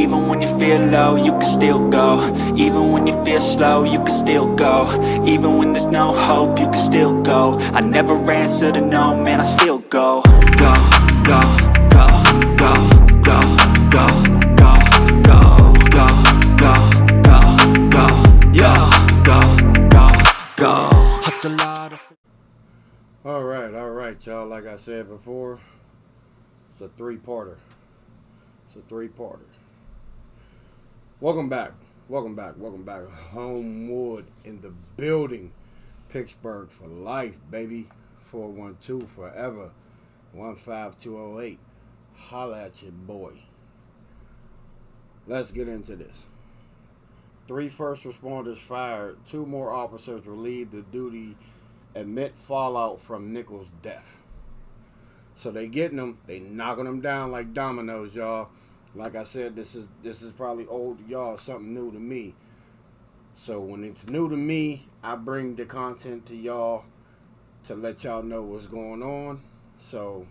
Even when you feel low, you can still go. Even when you feel slow, you can still go. Even when there's no hope, you can still go. I never answer to no, man, I still go. Go, go, go, go, go, go, go, go, go, go, go, go, yo, go, go, go. Hustle hard. All right, y'all. Like I said before, it's a three-parter. Welcome back. Homewood in the building. Pittsburgh for life, baby. 412 forever. 15208. Holla at your boy. Let's get into this. 3 first responders fired. 2 more officers relieved of duty amid fallout from Nichols' death. So they getting them. They knocking them down like dominoes, y'all. Like I said, this is probably old to y'all, something new to me. So when it's new to me, I bring the content to y'all to let y'all know what's going on. So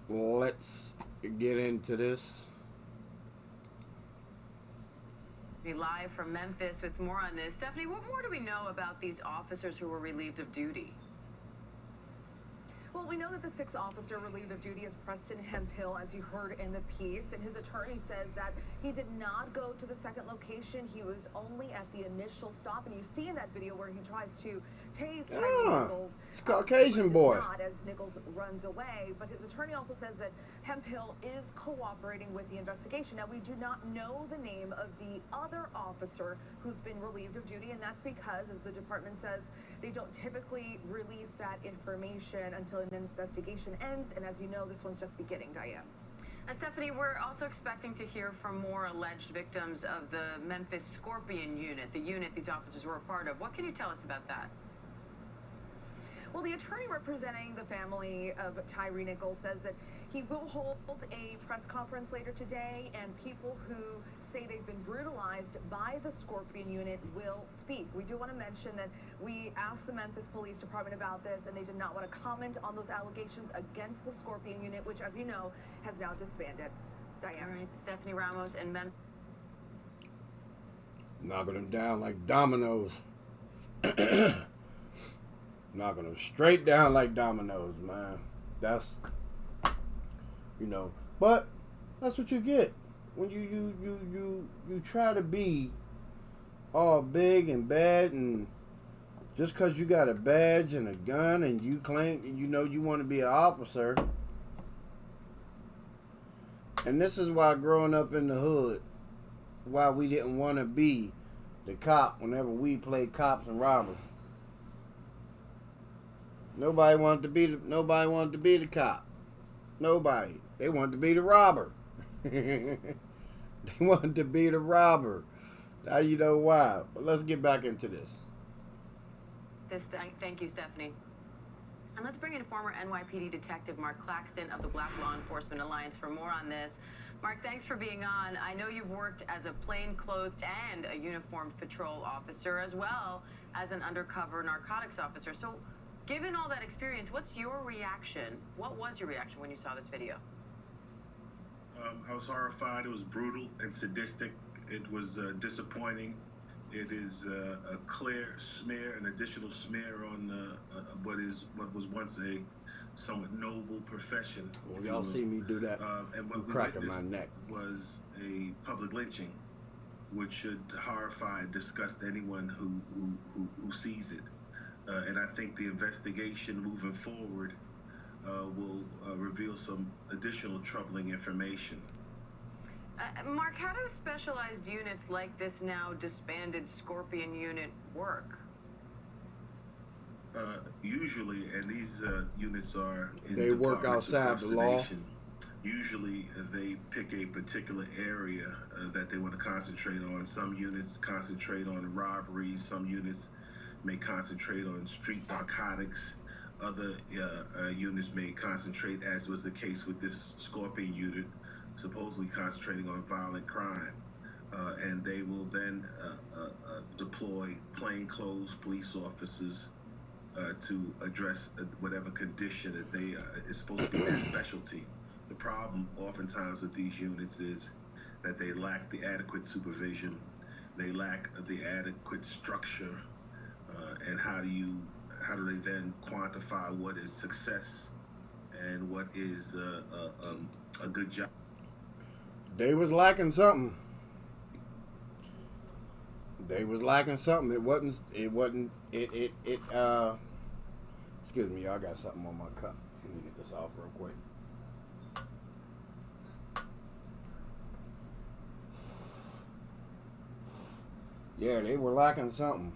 let's get into this. Live from Memphis with more on this. Stephanie, what more do we know about these officers who were relieved of duty? Well, we know that the 6th officer relieved of duty is Preston Hemphill, as you heard in the piece, and his attorney says that he did not go to the second location. He was only at the initial stop, and you see in that video where he tries to tase Tyre Nichols. It's Caucasian boy. Not as Nichols runs away, but his attorney also says that Hemphill is cooperating with the investigation. Now, we do not know the name of the other officer who's been relieved of duty, and that's because, as the department says, they don't typically release that information until an investigation ends, and as you know, this one's just beginning, Diane. Stephanie, we're also expecting to hear from more alleged victims of the Memphis Scorpion unit, the unit these officers were a part of. What can you tell us about that? Well, the attorney representing the family of Tyre Nichols says that he will hold a press conference later today, and people who say they've been brutalized by the Scorpion unit will speak. We do want to mention that we asked the Memphis Police Department about this, and they did not want to comment on those allegations against the Scorpion unit, which, as you know, has now disbanded. Diane. All right, Stephanie Ramos and Memphis. Knocking them down like dominoes. Knocking them straight down like dominoes, man. That's, but that's what you get when you try to be all big and bad, and just because you got a badge and a gun and you claim you want to be an officer. And this is why growing up in the hood, why we didn't want to be the cop whenever we played cops and robbers. Nobody wanted to be the cop. Nobody. They wanted to be the robber. They wanted to be the robber. Now you know why. But let's get back into this. Thank you, Stephanie. And let's bring in former NYPD Detective Mark Claxton of the Black Law Enforcement Alliance for more on this. Mark, thanks for being on. I know you've worked as a plainclothed and a uniformed patrol officer, as well as an undercover narcotics officer. So, given all that experience, what's your reaction? What was your reaction when you saw this video? I was horrified. It was brutal and sadistic. It was disappointing. It is a clear smear, an additional smear on what was once a somewhat noble profession. Well, y'all see me do that. And what we cracking my witnessed neck. was a public lynching, which should horrify and disgust anyone who sees it. And I think the investigation moving forward will reveal some additional troubling information. Mark, how do specialized units like this now disbanded Scorpion unit work? Usually, and these units are in they work outside the law. Usually, they pick a particular area that they want to concentrate on. Some units concentrate on robberies. Some units may concentrate on street narcotics. Other units may concentrate, as was the case with this Scorpion unit, supposedly concentrating on violent crime. And they will then deploy plainclothes police officers to address whatever condition that they is supposed to be their specialty. The problem oftentimes with these units is that they lack the adequate supervision, they lack the adequate structure, and how do they then quantify what is success and what is a good job? They was lacking something. They was lacking something. Excuse me, y'all, I got something on my cup. Let me get this off real quick. Yeah, they were lacking something.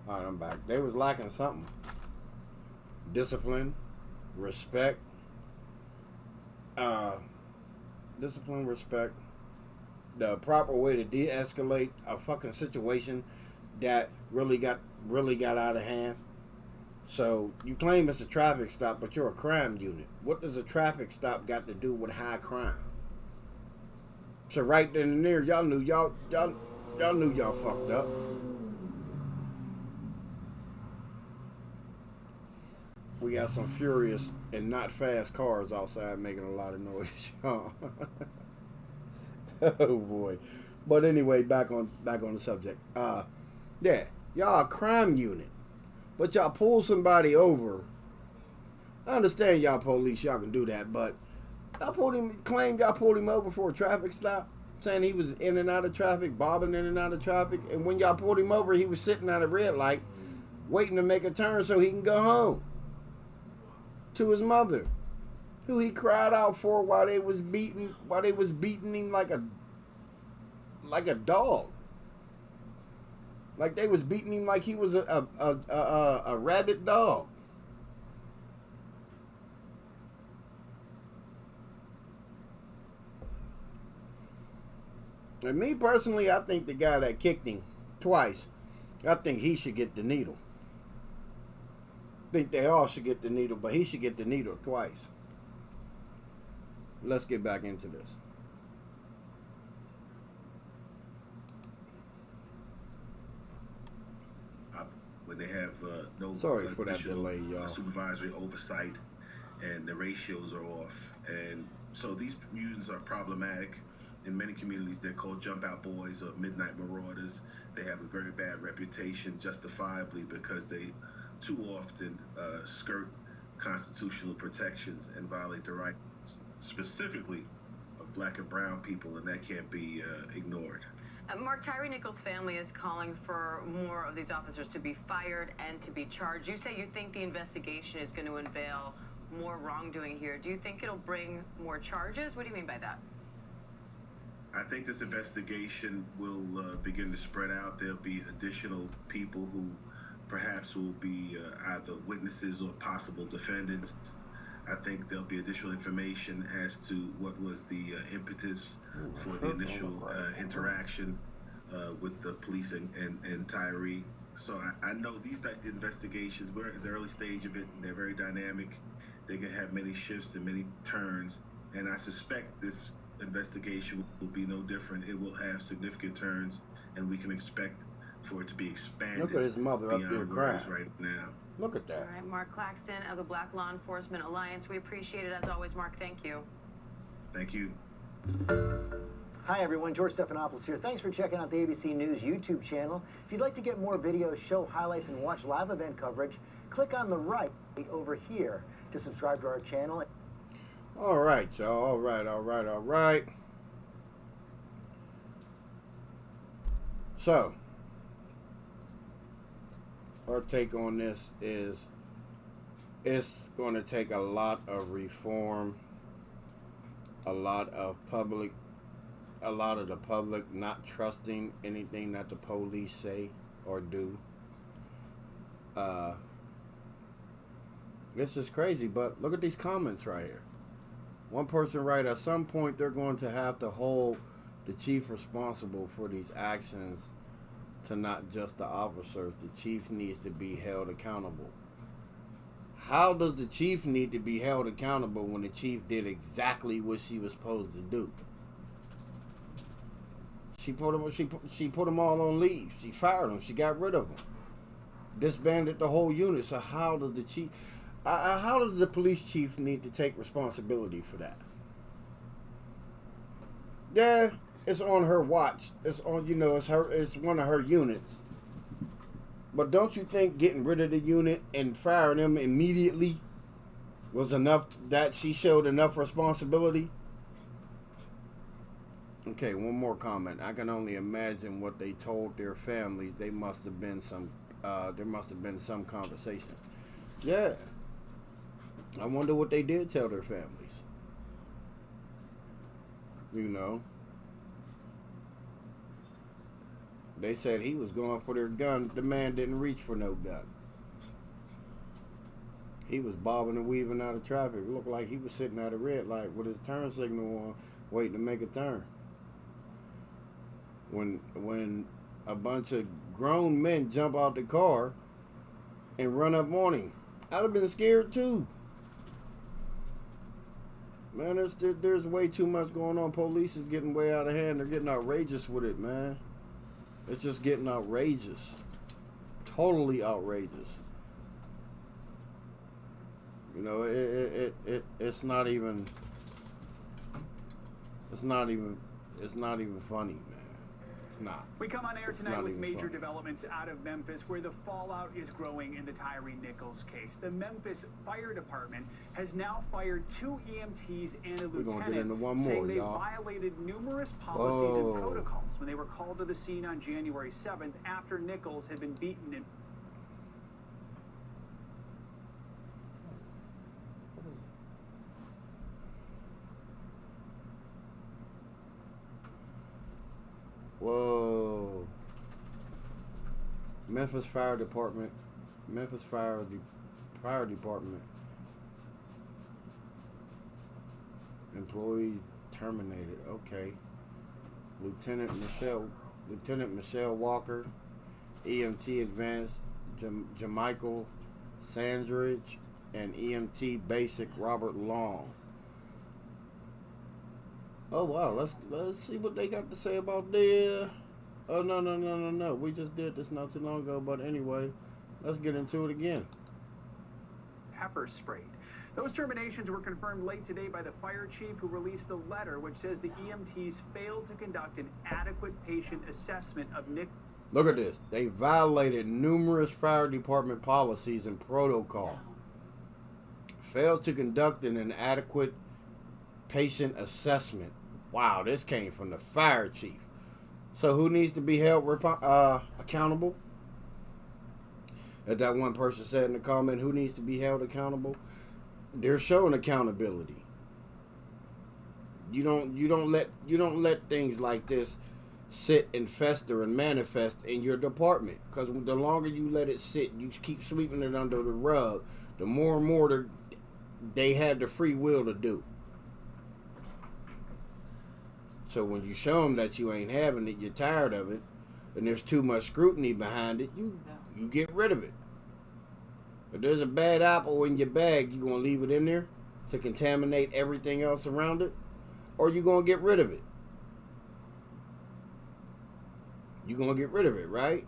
All right, I'm back. They was lacking something. Discipline, respect, respect, the proper way to de-escalate a fucking situation that really got out of hand. So you claim it's a traffic stop, but you're a crime unit. What does a traffic stop got to do with high crime? So right then and there, y'all knew y'all fucked up. We got some furious and not fast cars outside making a lot of noise, y'all. Oh boy. But anyway, back on the subject. Yeah, y'all a crime unit, but y'all pull somebody over. I understand y'all police, y'all can do that, but y'all pulled him over for a traffic stop, saying he was in and out of traffic, bobbing in and out of traffic, and when y'all pulled him over, he was sitting at a red light, waiting to make a turn so he can go home to his mother, who he cried out for while they was beating him like a dog. Like they was beating him like he was a rabid dog. And me personally, I think the guy that kicked him twice, I think he should get the needle. I think they all should get the needle, but he should get the needle twice. Let's get back into this. When they have no Sorry for that delay, y'all. Supervisory oversight, and the ratios are off, and so these units are problematic. In many communities, they're called jump out boys or midnight marauders. They have a very bad reputation, justifiably, because they too often skirt constitutional protections and violate the rights, specifically of black and brown people, and that can't be ignored. Mark, Tyre Nichols' family is calling for more of these officers to be fired and to be charged. You say you think the investigation is going to unveil more wrongdoing here. Do you think it'll bring more charges? What do you mean by that? I think this investigation will begin to spread out. There'll be additional people who perhaps will be either witnesses or possible defendants. I think there'll be additional information as to what was the impetus for the initial interaction with the police and Tyre. So I know these investigations, we're at the early stage of it, and they're very dynamic. They can have many shifts and many turns, and I suspect this investigation will be no different. It will have significant turns, and we can expect for it to be expanded. Look at his mother up there crying right now. Look at that. All right, Mark Claxton of the Black Law Enforcement Alliance. We appreciate it as always, Mark. Thank you. Thank you. Hi everyone, George Stephanopoulos here. Thanks for checking out the ABC News YouTube channel. If you'd like to get more videos, show highlights, and watch live event coverage, click on the right over here to subscribe to our channel. All right, y'all. All right. So, our take on this is it's going to take a lot of reform, a lot of the public not trusting anything that the police say or do. This is crazy, but look at these comments right here. One person write, at some point they're going to have to hold the chief responsible for these actions, to not just the officers. The chief needs to be held accountable. How does the chief need to be held accountable when the chief did exactly what she was supposed to do? She put them all on leave. She fired them. She got rid of them. Disbanded the whole unit. So how does the chief... How does the police chief need to take responsibility for that? Yeah, it's on her watch. It's on, it's her. It's one of her units. But don't you think getting rid of the unit and firing them immediately was enough? That she showed enough responsibility? Okay, one more comment. I can only imagine what they told their families. They must have been some. There must have been some conversation. Yeah. I wonder what they did tell their families. You know. They said he was going for their gun. The man didn't reach for no gun. He was bobbing and weaving out of traffic. It looked like he was sitting at a red light with his turn signal on, waiting to make a turn. When a bunch of grown men jump out the car and run up on him, I'd have been scared too. Man, there's way too much going on. Police is getting way out of hand. They're getting outrageous with it, man. It's just getting outrageous. Totally outrageous. You know, it's not even funny, man. It's not. We come on air tonight with major developments out of Memphis, where the fallout is growing in the Tyre Nichols case. The Memphis Fire Department has now fired 2 EMTs and a lieutenant, We're gonna get into one more, saying they y'all. violated numerous policies and protocols when they were called to the scene on January 7th after Nichols had been beaten and Whoa. Memphis Fire Department. Fire Department. Employees terminated. Okay. Lieutenant Michelle Walker, EMT Advanced Jamichael Sandridge, and EMT Basic Robert Long. Oh wow, let's see what they got to say about the. Oh no! We just did this not too long ago, but anyway, let's get into it again. pepper sprayed. Those terminations were confirmed late today by the fire chief, who released a letter which says the EMTs failed to conduct an adequate patient assessment of Nick. Look at this. They violated numerous fire department policies and protocol. Failed to conduct an adequate patient assessment. Wow, this came from the fire chief. So who needs to be held accountable? As that one person said in the comment, who needs to be held accountable? They're showing accountability. You don't let things like this sit and fester and manifest in your department, because the longer you let it sit, you keep sweeping it under the rug, the more and more they had the free will to do. So when you show them that you ain't having it, you're tired of it, and there's too much scrutiny behind it, you get rid of it. If there's a bad apple in your bag, you gonna leave it in there to contaminate everything else around it, or you gonna get rid of it? You gonna get rid of it, right?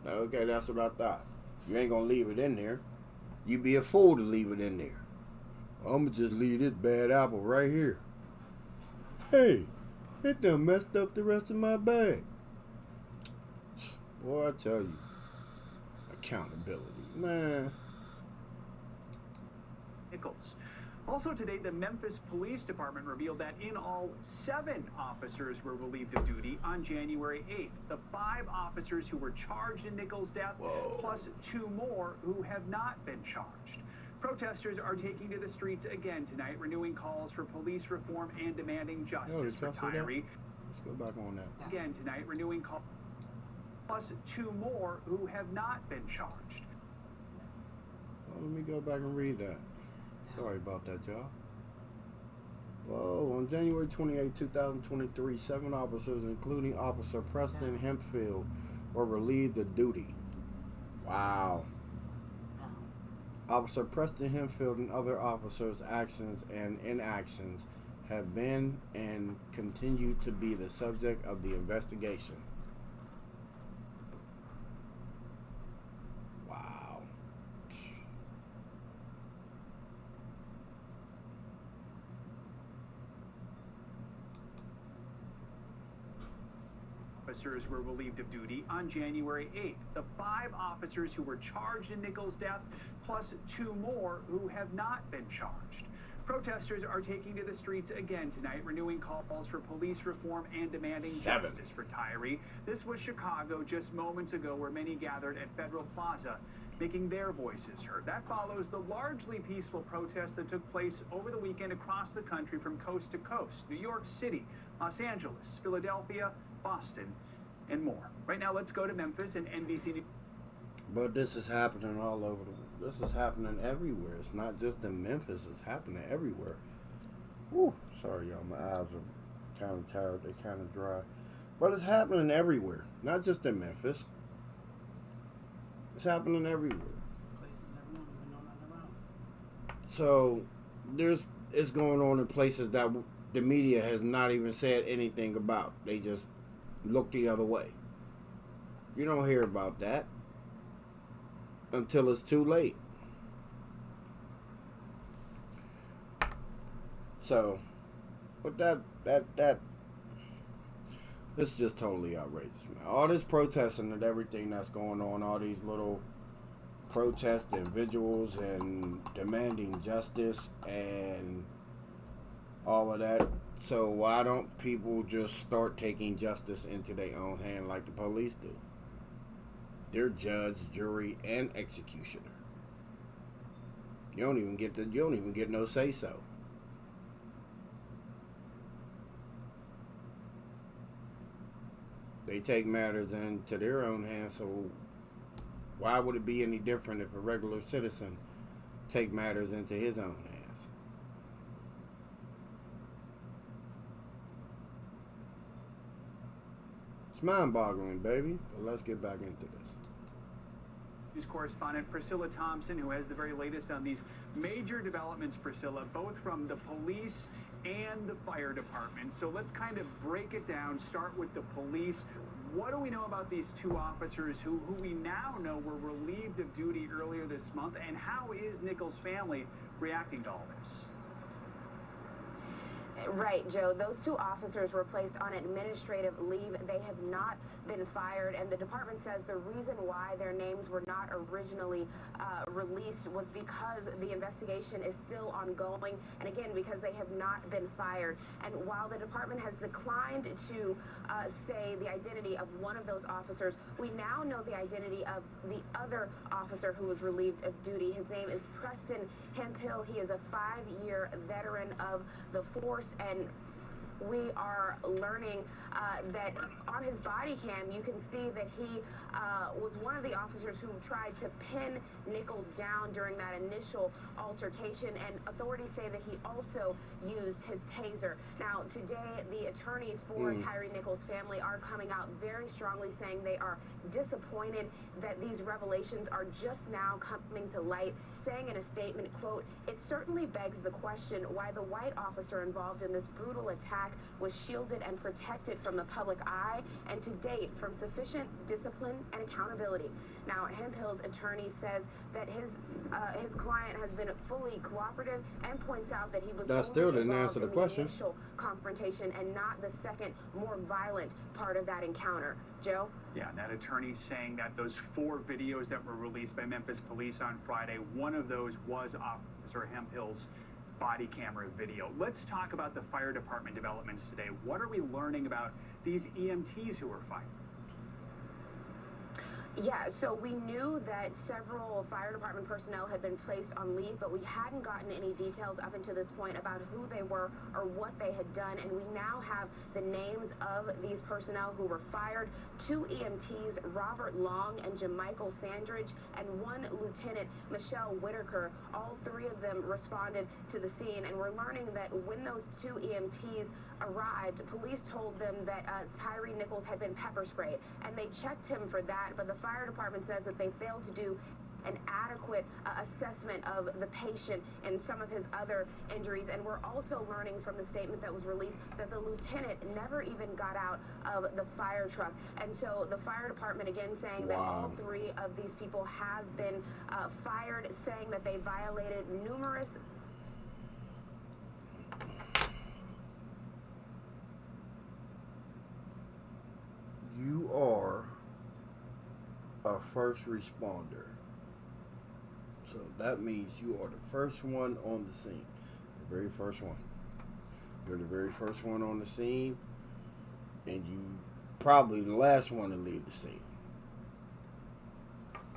Okay, that's what I thought. You ain't gonna leave it in there. You'd be a fool to leave it in there. I'm gonna just leave this bad apple right here. Hey, it done messed up the rest of my bag. Boy, I tell you, accountability, man. Nichols. Also today, the Memphis Police Department revealed that in all, 7 officers were relieved of duty on January 8th. The 5 officers who were charged in Nichols' death, plus 2 more who have not been charged. Protesters are taking to the streets again tonight, renewing calls for police reform and demanding justice for Tyre. Let's go back on that. Again tonight, renewing calls, plus 2 more who have not been charged. Well, let me go back and read that. Sorry about that, y'all. Whoa, on January 28, 2023, 7 officers, including Officer Preston Hempfield, were relieved of duty. Wow. Officer Preston Hempfield and other officers' actions and inactions have been and continue to be the subject of the investigation. Wow. officers were relieved of duty on January 8th. The 5 officers who were charged in Nichols' death, plus 2 more who have not been charged. Protesters are taking to the streets again tonight, renewing calls for police reform and demanding justice for Tyre. This was Chicago just moments ago, where many gathered at Federal Plaza, making their voices heard. That follows the largely peaceful protests that took place over the weekend across the country from coast to coast. New York City, Los Angeles, Philadelphia, Boston, and more. Right now, let's go to Memphis and NBC News. But this is happening all over this is happening everywhere. It's not just in Memphis, it's happening everywhere. Whew, sorry y'all, my eyes are kind of tired, they're kind of dry. But it's happening everywhere, not just in Memphis. It's happening everywhere. So it's going on in places that the media has not even said anything about. They just look the other way. You don't hear about that until it's too late. So, but that this is just totally outrageous, man. All this protesting and everything that's going on, all these little protest individuals and demanding justice and all of that. So why don't people just start taking justice into their own hand like the police do? They're judge, jury, and executioner. You don't even get no say so. They take matters into their own hands, so why would it be any different if a regular citizen take matters into his own hands? It's mind-boggling, baby, but let's get back into this. News correspondent Priscilla Thompson, who has the very latest on these major developments, Priscilla, both from the police and the fire department. So let's kind of break it down, start with the police. What do we know about these 2 officers who we now know were relieved of duty earlier this month, and how is Nichols' family reacting to all this? Right, Joe. Those 2 officers were placed on administrative leave. They have not been fired, and the department says the reason why their names were not originally released was because the investigation is still ongoing, and again, because they have not been fired. And while the department has declined to say the identity of one of those officers, we now know the identity of the other officer who was relieved of duty. His name is Preston Hemphill. He is a 5-year veteran of the force, and we are learning that on his body cam, you can see that he was one of the officers who tried to pin Nichols down during that initial altercation, and authorities say that he also used his taser. Now, today, the attorneys for Tyre Nichols' family are coming out very strongly, saying they are disappointed that these revelations are just now coming to light, saying in a statement, quote, "It certainly begs the question why the white officer involved in this brutal attack was shielded and protected from the public eye, and to date from sufficient discipline and accountability." Now, Hemphill's attorney says that his client has been fully cooperative and points out that he was That still didn't involved answer the in question. initial confrontation and not the second, more violent part of that encounter. Joe? Yeah, and that attorney saying that those 4 videos that were released by Memphis police on Friday, one of those was Officer Hemphill's body camera video. Let's talk about the fire department developments today. What are we learning about these EMTs who were fired? Yeah, so we knew that several fire department personnel had been placed on leave, but we hadn't gotten any details up until this point about who they were or what they had done, and we now have the names of these personnel who were fired. 2 EMTs, Robert Long and Jamichael Sandridge, and 1 Lieutenant, Michelle Whitaker. All 3 of them responded to the scene, and we're learning that when those 2 EMTs arrived, police told them that Tyre Nichols had been pepper sprayed, and they checked him for that, but the fire department says that they failed to do an adequate assessment of the patient and some of his other injuries. And we're also learning from the statement that was released that the lieutenant never even got out of the fire truck. And so the fire department again saying that all 3 of these people have been fired, saying that they violated numerous. You first responder. So that means you are the first one on the scene. The very first one. You're the very first one on the scene, and you probably the last one to leave the scene.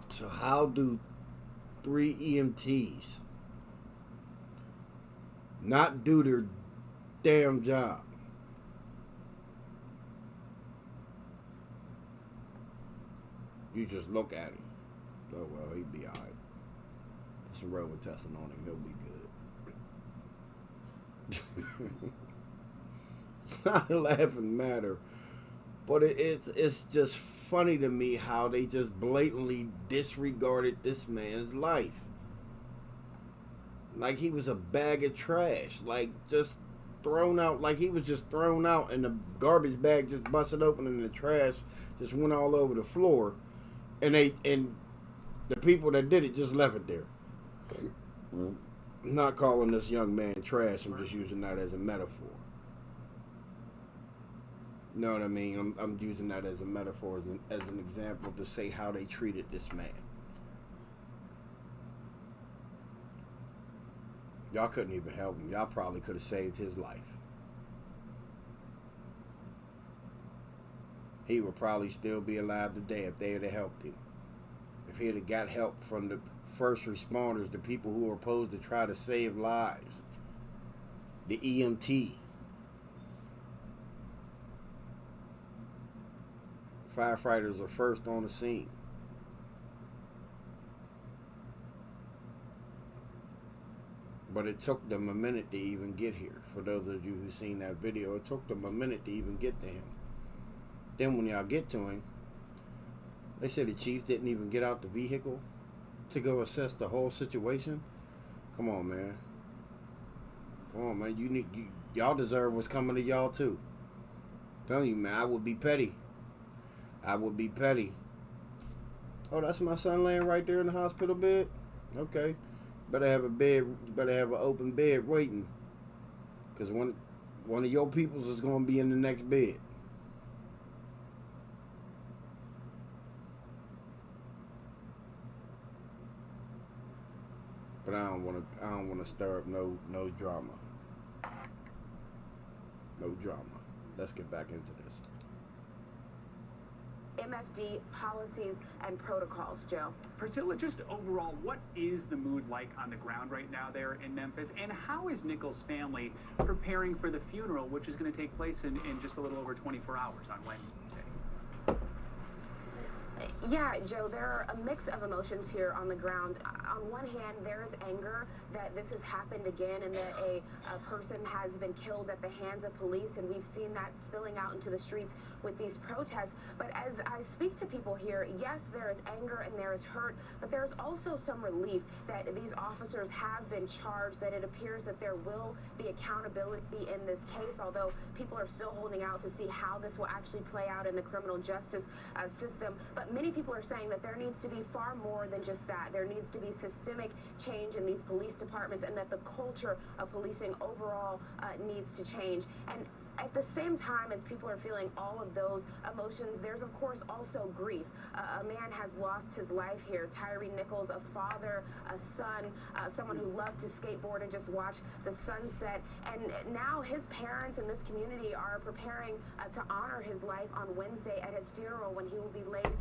So how do 3 EMTs not do their damn job? You just look at him. Oh well, he'd be alright. Put some Robitussin on him, he'll be good. It's not a laughing matter, but it's just funny to me how they just blatantly disregarded this man's life. Like he was a bag of trash. Like just thrown out. Like he was just thrown out and the garbage bag just busted open and the trash just went all over the floor. And the people that did it just left it there. I'm not calling this young man trash. I'm just using that as a metaphor. You know what I mean? I'm using that as a metaphor, as an example to say how they treated this man. Y'all couldn't even help him. Y'all probably could have saved his life. He would probably still be alive today if they had helped him. If he had got help from the first responders, the people who were supposed to try to save lives, the EMT. Firefighters are first on the scene. But it took them a minute to even get here. For those of you who've seen that video, it took them a minute to even get to him. Then when y'all get to him, they said the chief didn't even get out the vehicle to go assess the whole situation. Come on, man. Come on, man. Y'all deserve what's coming to y'all too. I'm telling you, man, I would be petty. I would be petty. Oh, that's my son laying right there in the hospital bed? Okay. Better have a bed, better have an open bed waiting. Because one of your peoples is going to be in the next bed. But I don't want to stir up no drama. No drama. Let's get back into this. MFD policies and protocols, Joe. Priscilla, just overall, what is the mood like on the ground right now there in Memphis? And how is Nichols' family preparing for the funeral, which is going to take place in just a little over 24 hours on Wednesday? Yeah, Joe, there are a mix of emotions here on the ground. On one hand, there is anger that this has happened again and that a person has been killed at the hands of police, and we've seen that spilling out into the streets with these protests. But as I speak to people here, yes, there is anger and there is hurt, but there's also some relief that these officers have been charged, that it appears that there will be accountability in this case, although people are still holding out to see how this will actually play out in the criminal justice system. But many people are saying that there needs to be far more than just that. There needs to be systemic change in these police departments, and that the culture of policing overall needs to change. And at the same time as people are feeling all of those emotions, there's of course also grief. A man has lost his life here. Tyre Nichols, a father, a son, someone who loved to skateboard and just watch the sunset. And now his parents and this community are preparing to honor his life on Wednesday at his funeral, when he will be laid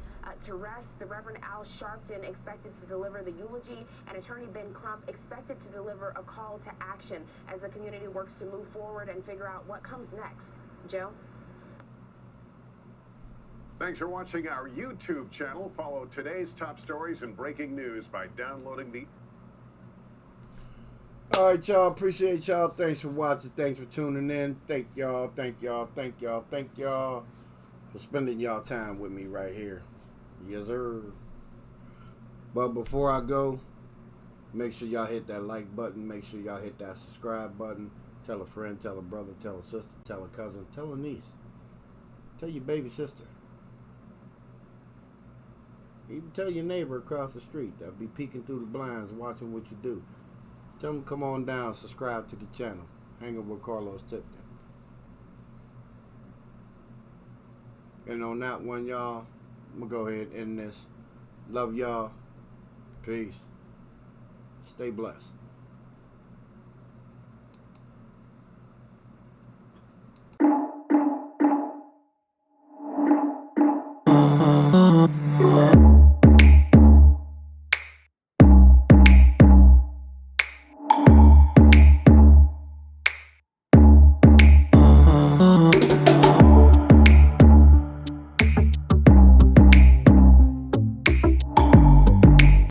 to rest. The Reverend Al Sharpton expected to deliver the eulogy, and Attorney Ben Crump expected to deliver a call to action as the community works to move forward and figure out what comes next. Joe? Thanks for watching our YouTube channel. Follow today's top stories and breaking news by downloading the... All right, y'all. Appreciate y'all. Thanks for watching. Thanks for tuning in. Thank y'all. Thank y'all. Thank y'all. Thank y'all for spending y'all time with me right here. Yes, sir. But before I go, make sure y'all hit that like button. Make sure y'all hit that subscribe button. Tell a friend, tell a brother, tell a sister, tell a cousin, tell a niece. Tell your baby sister. Even tell your neighbor across the street that'll be peeking through the blinds watching what you do. Tell them come on down, subscribe to the channel. Hang up with Carlos Tipton. And on that one, y'all, I'm going to go ahead and end this. Love y'all. Peace. Stay blessed.